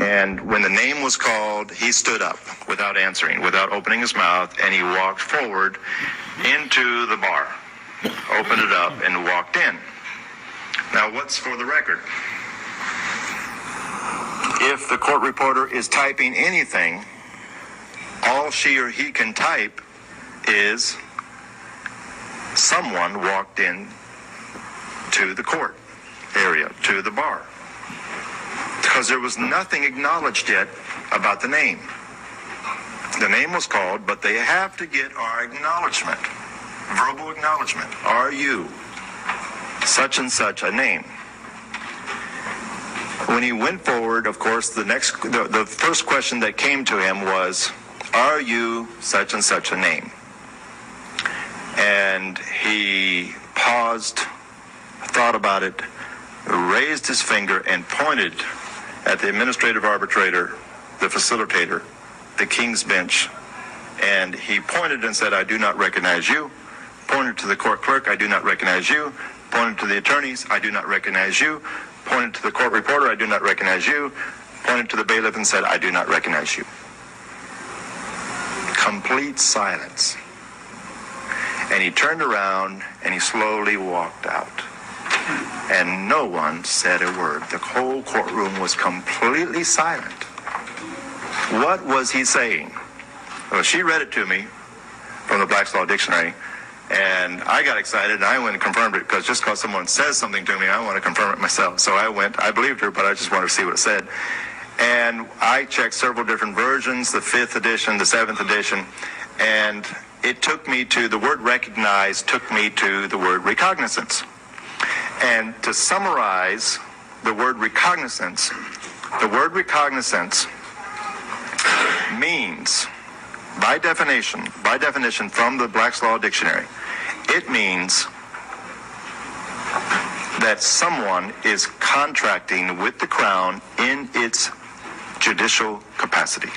And when the name was called, he stood up without answering, without opening his mouth, and he walked forward into the bar, opened it up, and walked in. Now, what's for the record? If the court reporter is typing anything, all she or he can type is someone walked in to the court area, to the bar. Because there was nothing acknowledged yet about the name. The name was called, but they have to get our acknowledgement, verbal acknowledgement. Are you such and such a name? When he went forward, of course, the first question that came to him was, are you such and such a name? And he paused, thought about it, raised his finger and pointed at the administrative arbitrator, the facilitator, the King's Bench, and he pointed and said, I do not recognize you. Pointed to the court clerk, I do not recognize you. Pointed to the attorneys, I do not recognize you. Pointed to the court reporter, I do not recognize you. Pointed to the bailiff and said, I do not recognize you. Complete silence. And he turned around and he slowly walked out. And no one said a word. The whole courtroom was completely silent. What was he saying? Well, she read it to me from the Black's Law Dictionary, and I got excited, and I went and confirmed it, because just because someone says something to me, I want to confirm it myself. So I went, I believed her, but I just wanted to see what it said. And I checked several different versions, the 5th edition, the 7th edition, and it took me to, the word recognize took me to the word recognizance. And to summarize the word recognizance means, by definition from the Black's Law Dictionary, it means that someone is contracting with the Crown in its judicial capacity.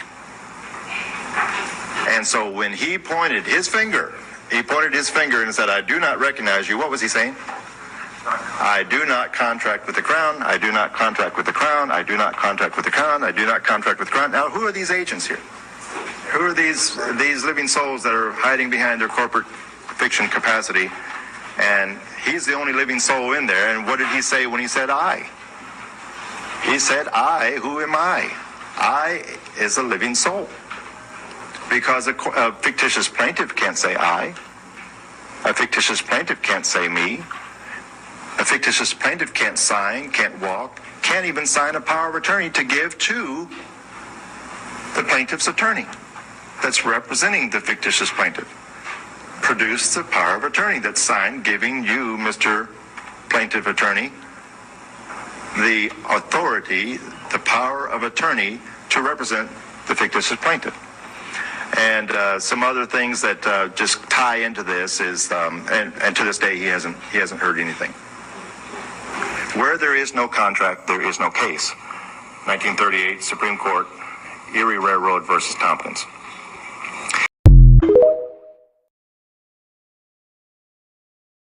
And so when he pointed his finger and said, I do not recognize you, what was he saying? I do not contract with the Crown. I do not contract with the Crown. I do not contract with the Crown. I do not contract with the Crown. Now, who are these agents here? Who are these living souls that are hiding behind their corporate fiction capacity? And he's the only living soul in there. And what did he say when he said I? He said, I, who am I? I is a living soul. Because a fictitious plaintiff can't say I. A fictitious plaintiff can't say me. A fictitious plaintiff can't sign, can't walk, can't even sign a power of attorney to give to the plaintiff's attorney that's representing the fictitious plaintiff. Produce the power of attorney that's signed, giving you, Mr. Plaintiff Attorney, the authority, the power of attorney to represent the fictitious plaintiff. And some other things that just tie into this is, and to this day he hasn't heard anything. Where there is no contract, there is no case. 1938 Supreme Court, Erie Railroad versus Tompkins.